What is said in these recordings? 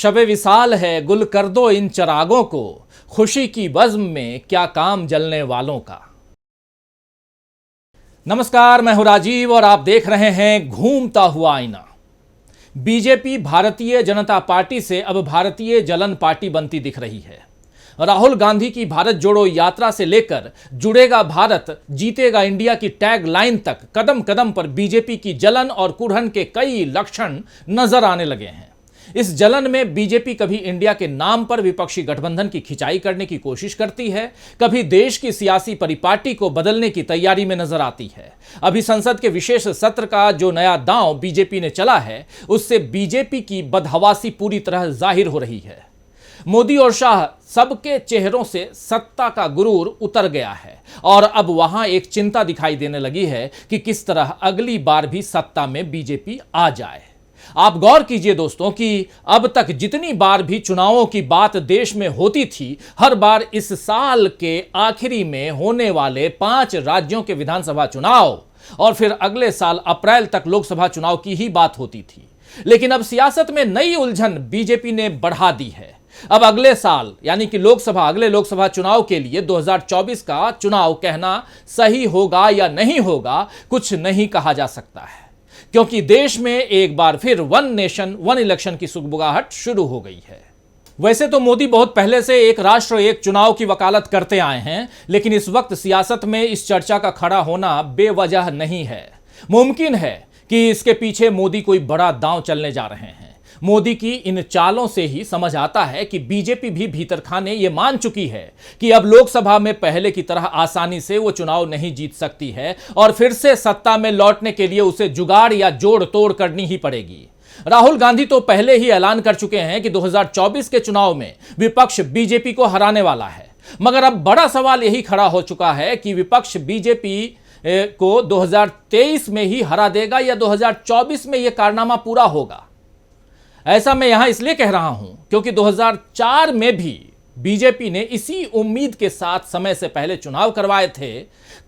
शबे विसाल है गुल कर दो इन चरागों को, खुशी की बज़्म में क्या काम जलने वालों का। नमस्कार, मैं हूं राजीव और आप देख रहे हैं घूमता हुआ आईना। बीजेपी भारतीय जनता पार्टी से अब भारतीय जलन पार्टी बनती दिख रही है। राहुल गांधी की भारत जोड़ो यात्रा से लेकर जुड़ेगा भारत जीतेगा इंडिया की टैग लाइन तक कदम कदम पर बीजेपी की जलन और कुढ़न के कई लक्षण नजर आने लगे हैं। इस जलन में बीजेपी कभी इंडिया के नाम पर विपक्षी गठबंधन की खिंचाई करने की कोशिश करती है, कभी देश की सियासी परिपाटी को बदलने की तैयारी में नजर आती है। अभी संसद के विशेष सत्र का जो नया दांव बीजेपी ने चला है, उससे बीजेपी की बदहवासी पूरी तरह जाहिर हो रही है। मोदी और शाह सबके चेहरों से सत्ता का गुरूर उतर गया है और अब वहां एक चिंता दिखाई देने लगी है कि किस तरह अगली बार भी सत्ता में बीजेपी आ जाए। आप गौर कीजिए दोस्तों कि अब तक जितनी बार भी चुनावों की बात देश में होती थी, हर बार इस साल के आखिरी में होने वाले 5 राज्यों के विधानसभा चुनाव और फिर अगले साल अप्रैल तक लोकसभा चुनाव की ही बात होती थी। लेकिन अब सियासत में नई उलझन बीजेपी ने बढ़ा दी है। अब अगले साल यानी कि अगले लोकसभा चुनाव के लिए 2024 का चुनाव कहना सही होगा या नहीं होगा, कुछ नहीं कहा जा सकता है, क्योंकि देश में एक बार फिर वन नेशन वन इलेक्शन की सुगबुगाहट शुरू हो गई है। वैसे तो मोदी बहुत पहले से एक राष्ट्र एक चुनाव की वकालत करते आए हैं, लेकिन इस वक्त सियासत में इस चर्चा का खड़ा होना बेवजह नहीं है। मुमकिन है कि इसके पीछे मोदी कोई बड़ा दांव चलने जा रहे हैं। मोदी की इन चालों से ही समझ आता है कि बीजेपी भी भीतर खाने ये मान चुकी है कि अब लोकसभा में पहले की तरह आसानी से वो चुनाव नहीं जीत सकती है और फिर से सत्ता में लौटने के लिए उसे जुगाड़ या जोड़ तोड़ करनी ही पड़ेगी। राहुल गांधी तो पहले ही ऐलान कर चुके हैं कि 2024 के चुनाव में विपक्ष बीजेपी को हराने वाला है। मगर अब बड़ा सवाल यही खड़ा हो चुका है कि विपक्ष बीजेपी को 2023 में ही हरा देगा या 2024 में यह कारनामा पूरा होगा। ऐसा मैं यहां इसलिए कह रहा हूं क्योंकि 2004 में भी बीजेपी ने इसी उम्मीद के साथ समय से पहले चुनाव करवाए थे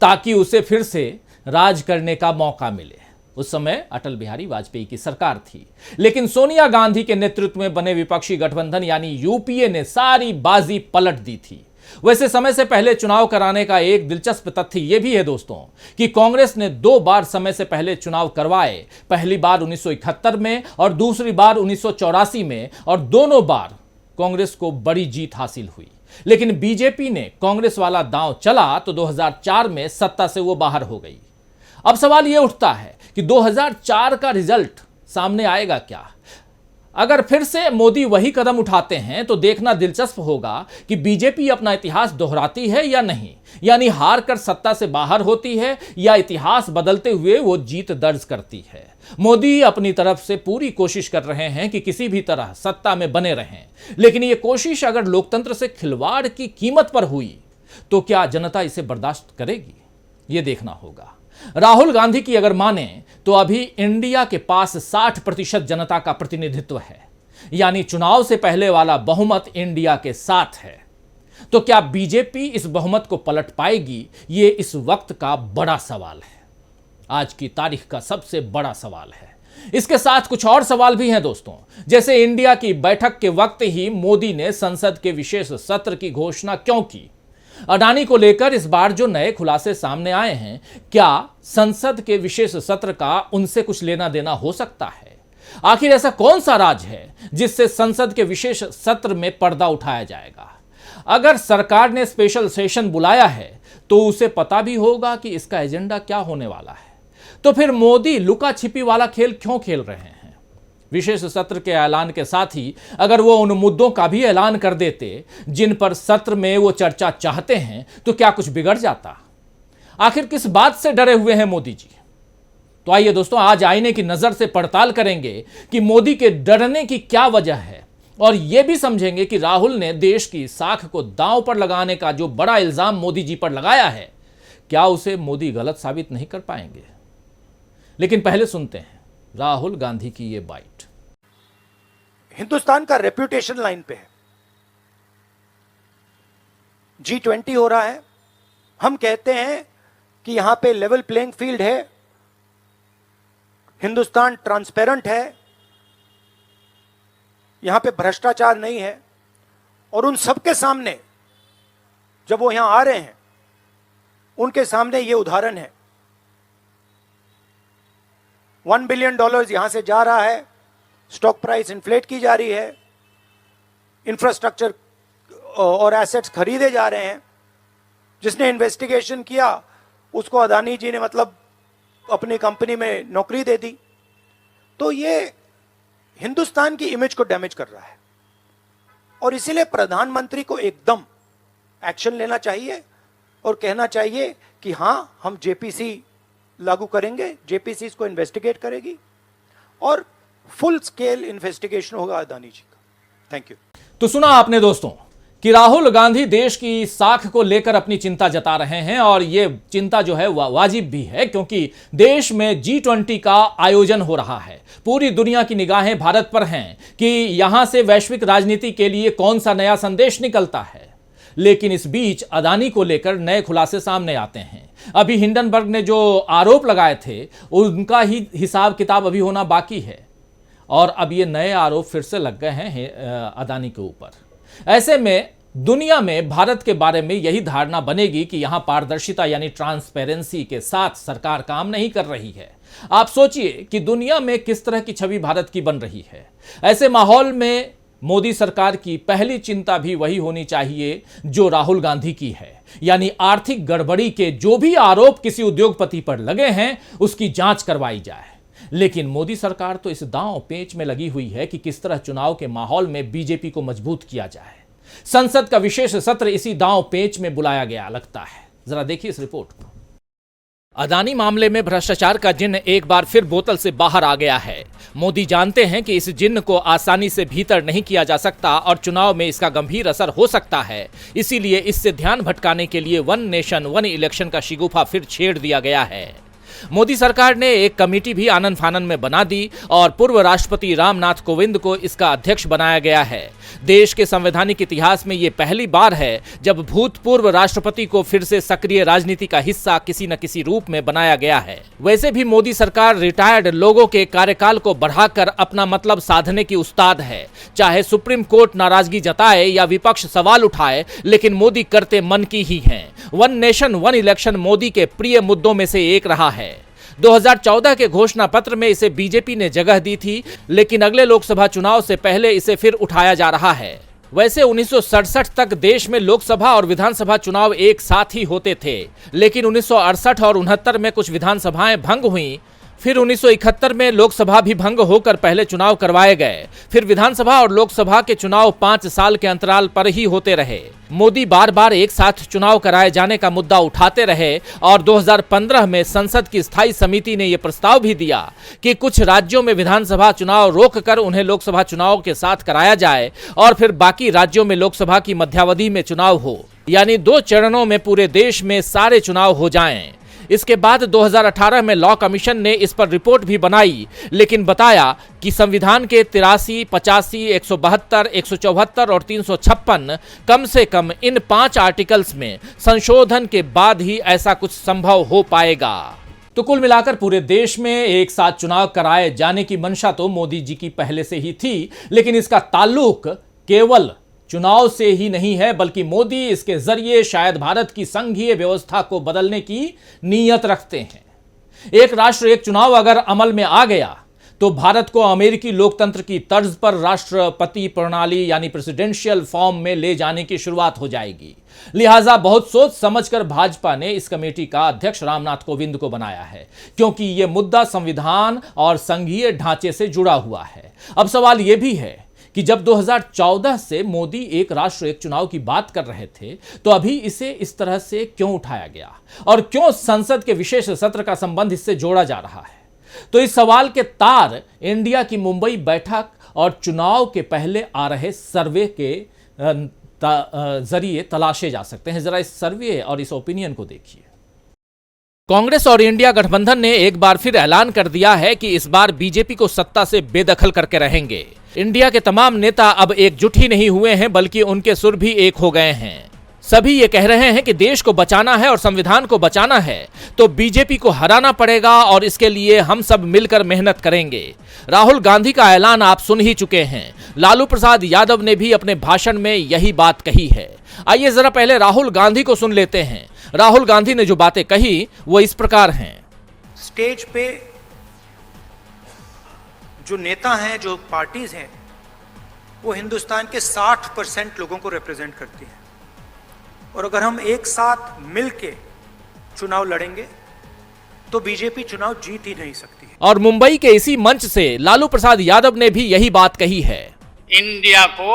ताकि उसे फिर से राज करने का मौका मिले। उस समय अटल बिहारी वाजपेयी की सरकार थी, लेकिन सोनिया गांधी के नेतृत्व में बने विपक्षी गठबंधन यानी यूपीए ने सारी बाजी पलट दी थी। वैसे समय से पहले चुनाव कराने का एक दिलचस्प तथ्य यह भी है दोस्तों कि कांग्रेस ने 2 बार समय से पहले चुनाव करवाए, पहली बार 1971 में और दूसरी बार 1984 में, और दोनों बार कांग्रेस को बड़ी जीत हासिल हुई। लेकिन बीजेपी ने कांग्रेस वाला दांव चला तो 2004 में सत्ता से वो बाहर हो गई। अब सवाल यह उठता है कि 2004 का रिजल्ट सामने आएगा क्या? अगर फिर से मोदी वही कदम उठाते हैं तो देखना दिलचस्प होगा कि बीजेपी अपना इतिहास दोहराती है या नहीं, यानी हार कर सत्ता से बाहर होती है या इतिहास बदलते हुए वो जीत दर्ज करती है। मोदी अपनी तरफ से पूरी कोशिश कर रहे हैं कि किसी भी तरह सत्ता में बने रहें, लेकिन ये कोशिश अगर लोकतंत्र से खिलवाड़ की कीमत पर हुई तो क्या जनता इसे बर्दाश्त करेगी, ये देखना होगा। राहुल गांधी की अगर माने तो अभी इंडिया के पास 60% जनता का प्रतिनिधित्व है, यानी चुनाव से पहले वाला बहुमत इंडिया के साथ है। तो क्या बीजेपी इस बहुमत को पलट पाएगी? ये इस वक्त का बड़ा सवाल है, आज की तारीख का सबसे बड़ा सवाल है। इसके साथ कुछ और सवाल भी हैं दोस्तों, जैसे इंडिया की बैठक के वक्त ही मोदी ने संसद के विशेष सत्र की घोषणा क्यों की? अडानी को लेकर इस बार जो नए खुलासे सामने आए हैं, क्या संसद के विशेष सत्र का उनसे कुछ लेना देना हो सकता है? आखिर ऐसा कौन सा राज है जिससे संसद के विशेष सत्र में पर्दा उठाया जाएगा? अगर सरकार ने स्पेशल सेशन बुलाया है तो उसे पता भी होगा कि इसका एजेंडा क्या होने वाला है। तो फिर मोदी लुका छिपी वाला खेल क्यों खेल रहे हैं? विशेष सत्र के ऐलान के साथ ही अगर वो उन मुद्दों का भी ऐलान कर देते जिन पर सत्र में वो चर्चा चाहते हैं तो क्या कुछ बिगड़ जाता? आखिर किस बात से डरे हुए हैं मोदी जी? तो आइए दोस्तों, आज आईने की नजर से पड़ताल करेंगे कि मोदी के डरने की क्या वजह है और यह भी समझेंगे कि राहुल ने देश की साख को दांव पर लगाने का जो बड़ा इल्जाम मोदी जी पर लगाया है, क्या उसे मोदी गलत साबित नहीं कर पाएंगे। लेकिन पहले सुनते हैं राहुल गांधी की ये बाइट। हिंदुस्तान का रेप्यूटेशन लाइन पे है। G20 हो रहा है, हम कहते हैं कि यहां पे लेवल प्लेइंग फील्ड है, हिंदुस्तान ट्रांसपेरेंट है, यहां पे भ्रष्टाचार नहीं है, और उन सबके सामने जब वो यहां आ रहे हैं उनके सामने ये उदाहरण है। $1 बिलियन यहां से जा रहा है, स्टॉक प्राइस इन्फ्लेट की जा रही है, इंफ्रास्ट्रक्चर और एसेट्स खरीदे जा रहे हैं। जिसने इन्वेस्टिगेशन किया उसको अदानी जी ने मतलब अपनी कंपनी में नौकरी दे दी। तो ये हिंदुस्तान की इमेज को डैमेज कर रहा है, और इसीलिए प्रधानमंत्री को एकदम एक्शन लेना चाहिए और कहना चाहिए कि हां, हम जेपीसी लागू करेंगे, जेपीसी इसको इन्वेस्टिगेट करेगी और फुल स्केल इन्वेस्टिगेशन होगा अदानी जी का। Thank you. तो सुना आपने दोस्तों कि राहुल गांधी देश की साख को लेकर अपनी चिंता जता रहे हैं, और ये चिंता जो है वाजिब भी है, क्योंकि देश में G20 का आयोजन हो रहा है। पूरी दुनिया की निगाहें भारत पर हैं कि यहां से वैश्विक राजनीति के लिए कौन सा नया संदेश निकलता है। लेकिन इस बीच अदानी को लेकर नए खुलासे सामने आते हैं। अभी हिंडनबर्ग ने जो आरोप लगाए थे उनका ही हिसाब किताब अभी होना बाकी है, और अब ये नए आरोप फिर से लग गए हैं अदानी के ऊपर। ऐसे में दुनिया में भारत के बारे में यही धारणा बनेगी कि यहां पारदर्शिता यानी ट्रांसपेरेंसी के साथ सरकार काम नहीं कर रही है। आप सोचिए कि दुनिया में किस तरह की छवि भारत की बन रही है। ऐसे माहौल में मोदी सरकार की पहली चिंता भी वही होनी चाहिए जो राहुल गांधी की है, यानी आर्थिक गड़बड़ी के जो भी आरोप किसी उद्योगपति पर लगे हैं उसकी जांच करवाई जाए। लेकिन मोदी सरकार तो इस दांव पेच में लगी हुई है कि किस तरह चुनाव के माहौल में बीजेपी को मजबूत किया जाए। संसद का विशेष सत्र इसी दांव पेच में बुलाया गया लगता है। जरा देखिए इस रिपोर्ट को। अदानी मामले में भ्रष्टाचार का जिन्न एक बार फिर बोतल से बाहर आ गया है। मोदी जानते हैं कि इस जिन्न को आसानी से भीतर नहीं किया जा सकता और चुनाव में इसका गंभीर असर हो सकता है। इसीलिए इससे ध्यान भटकाने के लिए वन नेशन वन इलेक्शन का शिगुफा फिर छेड़ दिया गया है। मोदी सरकार ने एक कमेटी भी आनन फानन में बना दी और पूर्व राष्ट्रपति रामनाथ कोविंद को इसका अध्यक्ष बनाया गया है। देश के संवैधानिक इतिहास में यह पहली बार है जब भूतपूर्व राष्ट्रपति को फिर से सक्रिय राजनीति का हिस्सा किसी न किसी रूप में बनाया गया है। वैसे भी मोदी सरकार रिटायर्ड लोगों के कार्यकाल को बढ़ाकर अपना मतलब साधने की उस्ताद है। चाहे सुप्रीम कोर्ट नाराजगी जताए या विपक्ष सवाल उठाए, लेकिन मोदी करते मन की ही हैं। One nation one election Modi के प्रिय मुद्दों में से एक रहा है। 2014 के घोषणा पत्र में इसे बीजेपी ने जगह दी थी, लेकिन अगले लोकसभा चुनाव से पहले इसे फिर उठाया जा रहा है। वैसे 1967 तक देश में लोकसभा और विधानसभा चुनाव एक साथ ही होते थे, लेकिन 1968 और 69 में कुछ विधानसभाएं भंग हुईं। फिर 1971 में लोकसभा भी भंग होकर पहले चुनाव करवाए गए। फिर विधानसभा और लोकसभा के चुनाव 5 साल के अंतराल पर ही होते रहे। मोदी बार बार एक साथ चुनाव कराए जाने का मुद्दा उठाते रहे और 2015 में संसद की स्थायी समिति ने यह प्रस्ताव भी दिया कि कुछ राज्यों में विधानसभा चुनाव रोककर उन्हें लोकसभा चुनाव के साथ कराया जाए और फिर बाकी राज्यों में लोकसभा की मध्यावधि में चुनाव हो, यानी 2 चरणों में पूरे देश में सारे चुनाव हो जाएं। इसके बाद 2018 में लॉ कमीशन ने इस पर रिपोर्ट भी बनाई, लेकिन बताया कि संविधान के 83, 85, 172, 174 और 356 कम से कम इन 5 आर्टिकल्स में संशोधन के बाद ही ऐसा कुछ संभव हो पाएगा। तो कुल मिलाकर पूरे देश में एक साथ चुनाव कराए जाने की मंशा तो मोदी जी की पहले से ही थी, लेकिन इसका ताल्लुक केवल चुनाव से ही नहीं है, बल्कि मोदी इसके जरिए शायद भारत की संघीय व्यवस्था को बदलने की नीयत रखते हैं। एक राष्ट्र एक चुनाव अगर अमल में आ गया तो भारत को अमेरिकी लोकतंत्र की तर्ज पर राष्ट्रपति प्रणाली यानी प्रेसिडेंशियल फॉर्म में ले जाने की शुरुआत हो जाएगी। लिहाजा बहुत सोच समझकर भाजपा ने इस कमेटी का अध्यक्ष रामनाथ कोविंद को बनाया है, क्योंकि यह मुद्दा संविधान और संघीय ढांचे से जुड़ा हुआ है। अब सवाल यह भी है कि जब 2014 से मोदी एक राष्ट्र एक चुनाव की बात कर रहे थे, तो अभी इसे इस तरह से क्यों उठाया गया और क्यों संसद के विशेष सत्र का संबंध इससे जोड़ा जा रहा है? तो इस सवाल के तार इंडिया की मुंबई बैठक और चुनाव के पहले आ रहे सर्वे के जरिए तलाशे जा सकते हैं। जरा इस सर्वे और इस ओपिनियन को देखिए। कांग्रेस और इंडिया गठबंधन ने एक बार फिर ऐलान कर दिया है कि इस बार बीजेपी को सत्ता से बेदखल करके रहेंगे। इंडिया के तमाम नेता अब एकजुट ही नहीं हुए हैं, बल्कि उनके सुर भी एक हो गए हैं। सभी ये कह रहे हैं कि देश को बचाना है और संविधान को बचाना है तो बीजेपी को हराना पड़ेगा और इसके लिए हम सब मिलकर मेहनत करेंगे। राहुल गांधी का ऐलान आप सुन ही चुके हैं। लालू प्रसाद यादव ने भी अपने भाषण में यही बात कही है। आइए जरा पहले राहुल गांधी को सुन लेते हैं। राहुल गांधी ने जो बातें कही वो इस प्रकार हैं। स्टेज पे जो नेता हैं, जो पार्टीज हैं, वो हिंदुस्तान के 60% लोगों को रिप्रेजेंट करती हैं और अगर हम एक साथ मिलके चुनाव लड़ेंगे तो बीजेपी चुनाव जीत ही नहीं सकती है। और मुंबई के इसी मंच से लालू प्रसाद यादव ने भी यही बात कही है। इंडिया को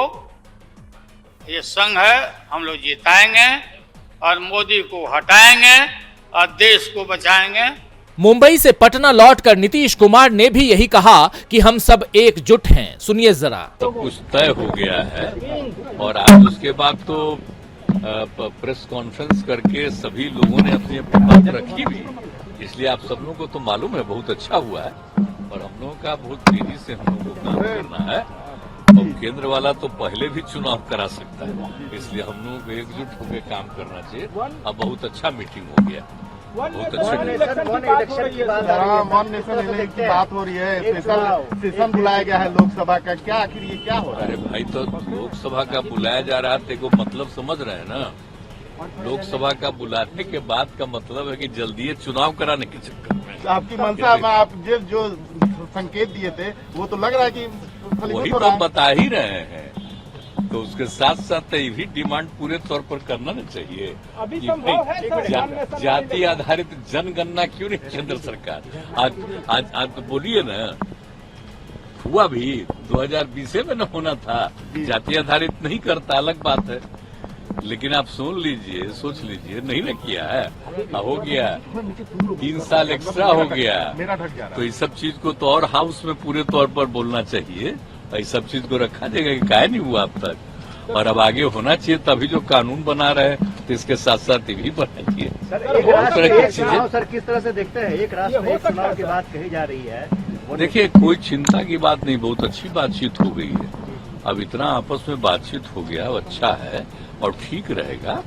ये संघ है, हम लोग जिताएंगे और मोदी को हटाएंगे और देश को बचाएंगे। मुंबई से पटना लौटकर नीतीश कुमार ने भी यही कहा कि हम सब एकजुट हैं। सुनिए जरा। सब कुछ तय हो गया है और आज उसके बाद तो प्रेस कॉन्फ्रेंस करके सभी लोगों ने अपनी अपनी बात रखी भी, इसलिए आप सब लोगों को तो मालूम है बहुत अच्छा हुआ है और हम लोगों का बहुत तेजी से हम लोगों को काम करना है और केंद्र वाला तो पहले भी चुनाव करा सकता है, इसलिए हम लोगों को एकजुट होकर काम करना चाहिए। अब बहुत अच्छा मीटिंग हो गया, बहुत अच्छे वन नेशन की बात हो रही है। सेशन बुलाया गया है लोकसभा का, क्या आखिर ये क्या हो रहा है? अरे भाई, तो लोकसभा का बुलाया जा रहा है तो मतलब समझ रहे हैं ना। लोकसभा का बुलाने के बाद का मतलब है कि जल्दी चुनाव कराने के चक्कर में आपकी मंशा में आप जो संकेत दिए थे वो तो लग रहा है कि वही तो बता ही रहे हैं। तो उसके साथ साथ ये भी डिमांड पूरे तौर पर करना न चाहिए। अभी जाति आधारित जनगणना क्यों नहीं केंद्र सरकार आज तो बोलिए ना, हुआ भी 2020 में न होना था। जाति आधारित नहीं करता, अलग बात है, लेकिन आप सुन लीजिए, सोच लीजिए, नहीं न किया है, हो गया 3 साल एक्स्ट्रा हो गया। तो इस सब चीज को तो और हाउस में पूरे तौर पर बोलना चाहिए, इस सब चीज को रखा जाएगा कि काहे नहीं हुआ अब तक, और अब आगे होना चाहिए। तभी जो कानून बना रहे तो इसके साथ साथ ये भी बनना चाहिए। सर किस तरह से देखते हैं, एक राष्ट्र एक चुनाव की बात कही जा रही है? देखिए, कोई चिंता की बात नहीं, बहुत अच्छी बातचीत हो गई है। अब इतना आपस में बातचीत हो गया, अच्छा है और ठीक रहेगा।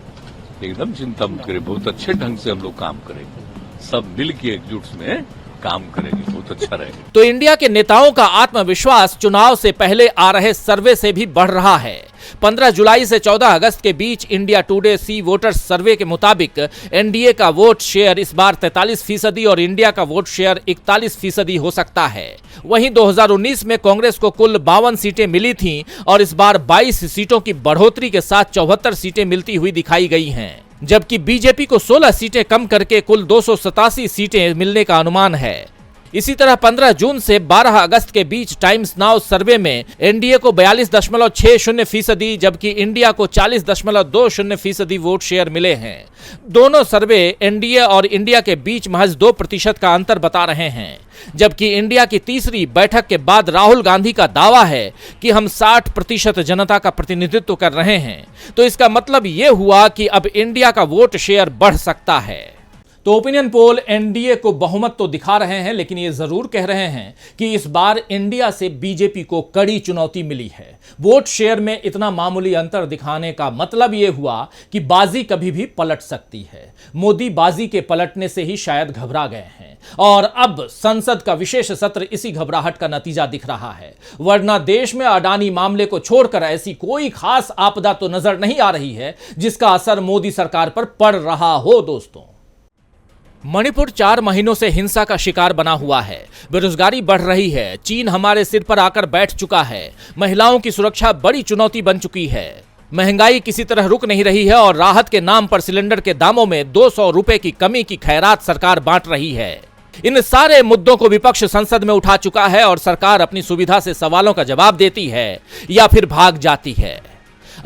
एकदम चिंता मत करें, बहुत अच्छे ढंग से हम लोग काम करेंगे, सब मिल के एकजुट में काम करेंगे, बहुत अच्छा रहेगा। तो इंडिया के नेताओं का आत्मविश्वास चुनाव से पहले आ रहे सर्वे से भी बढ़ रहा है। 15 जुलाई से 14 अगस्त के बीच इंडिया टुडे सी वोटर्स सर्वे के मुताबिक एनडीए का वोट शेयर इस बार 43% और इंडिया का वोट शेयर 41% हो सकता है। वहीं 2019 में कांग्रेस को कुल 52 सीटें मिली थीं और इस बार 22 सीटों की बढ़ोतरी के साथ 74 सीटें मिलती हुई दिखाई गई हैं, जबकि बीजेपी को 16 सीटें कम करके कुल 287 सीटें मिलने का अनुमान है। इसी तरह 15 जून से 12 अगस्त के बीच टाइम्स नाउ सर्वे में एनडीए को 42.60% जबकि इंडिया को 40.20% वोट शेयर मिले हैं। दोनों सर्वे एनडीए और इंडिया के बीच महज 2% का अंतर बता रहे हैं, जबकि इंडिया की तीसरी बैठक के बाद राहुल गांधी का दावा है कि हम 60% जनता का प्रतिनिधित्व कर रहे हैं। तो इसका मतलब ये हुआ कि अब इंडिया का वोट शेयर बढ़ सकता है। तो ओपिनियन पोल एनडीए को बहुमत तो दिखा रहे हैं, लेकिन ये जरूर कह रहे हैं कि इस बार इंडिया से बीजेपी को कड़ी चुनौती मिली है। वोट शेयर में इतना मामूली अंतर दिखाने का मतलब ये हुआ कि बाजी कभी भी पलट सकती है। मोदी बाजी के पलटने से ही शायद घबरा गए हैं और अब संसद का विशेष सत्र इसी घबराहट का नतीजा दिख रहा है। वरना देश में अडानी मामले को छोड़कर ऐसी कोई खास आपदा तो नजर नहीं आ रही है जिसका असर मोदी सरकार पर पड़ रहा हो। दोस्तों, मणिपुर 4 महीनों से हिंसा का शिकार बना हुआ है, बेरोजगारी बढ़ रही है, चीन हमारे सिर पर आकर बैठ चुका है, महिलाओं की सुरक्षा बड़ी चुनौती बन चुकी है, महंगाई किसी तरह रुक नहीं रही है और राहत के नाम पर सिलेंडर के दामों में 200 रुपए की कमी की खैरात सरकार बांट रही है। इन सारे मुद्दों को विपक्ष संसद में उठा चुका है और सरकार अपनी सुविधा से सवालों का जवाब देती है या फिर भाग जाती है।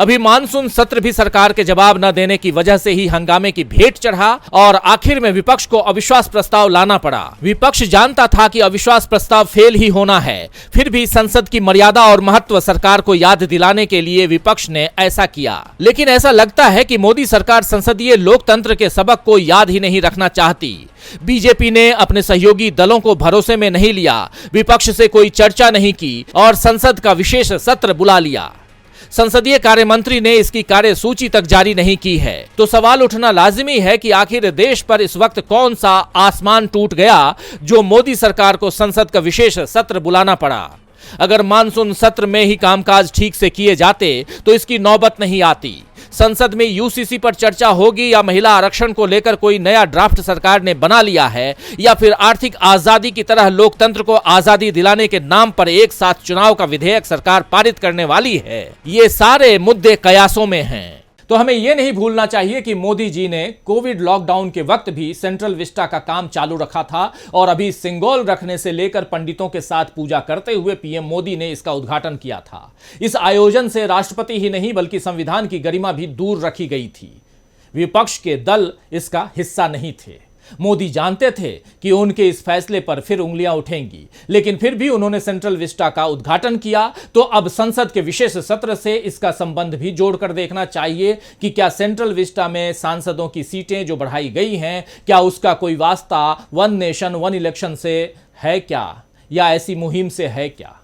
अभी मानसून सत्र भी सरकार के जवाब न देने की वजह से ही हंगामे की भेंट चढ़ा और आखिर में विपक्ष को अविश्वास प्रस्ताव लाना पड़ा। विपक्ष जानता था कि अविश्वास प्रस्ताव फेल ही होना है, फिर भी संसद की मर्यादा और महत्व सरकार को याद दिलाने के लिए विपक्ष ने ऐसा किया। लेकिन ऐसा लगता है कि मोदी सरकार संसदीय लोकतंत्र के सबक को याद ही नहीं रखना चाहती। बीजेपी ने अपने सहयोगी दलों को भरोसे में नहीं लिया, विपक्ष से कोई चर्चा नहीं की और संसद का विशेष सत्र बुला लिया। संसदीय कार्य मंत्री ने इसकी कार्यसूची तक जारी नहीं की है, तो सवाल उठना लाजिमी है कि आखिर देश पर इस वक्त कौन सा आसमान टूट गया जो मोदी सरकार को संसद का विशेष सत्र बुलाना पड़ा। अगर मानसून सत्र में ही कामकाज ठीक से किए जाते तो इसकी नौबत नहीं आती। संसद में यूसीसी पर चर्चा होगी या महिला आरक्षण को लेकर कोई नया ड्राफ्ट सरकार ने बना लिया है या फिर आर्थिक आजादी की तरह लोकतंत्र को आजादी दिलाने के नाम पर एक साथ चुनाव का विधेयक सरकार पारित करने वाली है, ये सारे मुद्दे कयासों में हैं। तो हमें यह नहीं भूलना चाहिए कि मोदी जी ने कोविड लॉकडाउन के वक्त भी सेंट्रल विस्टा का काम चालू रखा था और अभी सिंगोल रखने से लेकर पंडितों के साथ पूजा करते हुए पीएम मोदी ने इसका उद्घाटन किया था। इस आयोजन से राष्ट्रपति ही नहीं बल्कि संविधान की गरिमा भी दूर रखी गई थी। विपक्ष के दल इसका हिस्सा नहीं थे। मोदी जानते थे कि उनके इस फैसले पर फिर उंगलियां उठेंगी, लेकिन फिर भी उन्होंने सेंट्रल विस्टा का उद्घाटन किया। तो अब संसद के विशेष सत्र से इसका संबंध भी जोड़कर देखना चाहिए कि क्या सेंट्रल विस्टा में सांसदों की सीटें जो बढ़ाई गई हैं, क्या उसका कोई वास्ता वन नेशन वन इलेक्शन से है क्या, या ऐसी मुहिम से है क्या?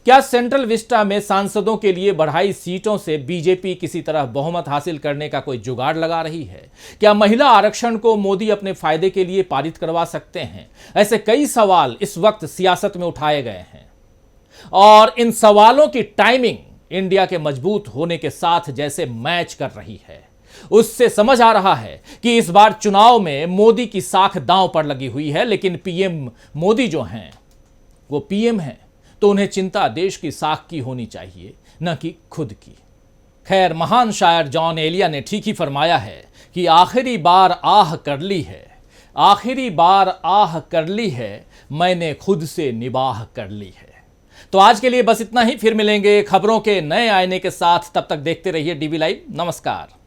क्या सेंट्रल विस्टा में सांसदों के लिए बढ़ाई सीटों से बीजेपी किसी तरह बहुमत हासिल करने का कोई जुगाड़ लगा रही है? क्या महिला आरक्षण को मोदी अपने फायदे के लिए पारित करवा सकते हैं? ऐसे कई सवाल इस वक्त सियासत में उठाए गए हैं और इन सवालों की टाइमिंग इंडिया के मजबूत होने के साथ जैसे मैच कर रही है। उससे समझ आ रहा है कि इस बार चुनाव में मोदी की साख दांव पर लगी हुई है, लेकिन पीएम मोदी जो हैं वो पीएम हैं, तो उन्हें चिंता देश की साख की होनी चाहिए, न कि खुद की। खैर, महान शायर जॉन एलिया ने ठीक ही फरमाया है कि आखिरी बार आह कर ली है, आखिरी बार आह कर ली है, मैंने खुद से निबाह कर ली है। तो आज के लिए बस इतना ही। फिर मिलेंगे खबरों के नए आईने के साथ। तब तक देखते रहिए डीवी लाइव। नमस्कार।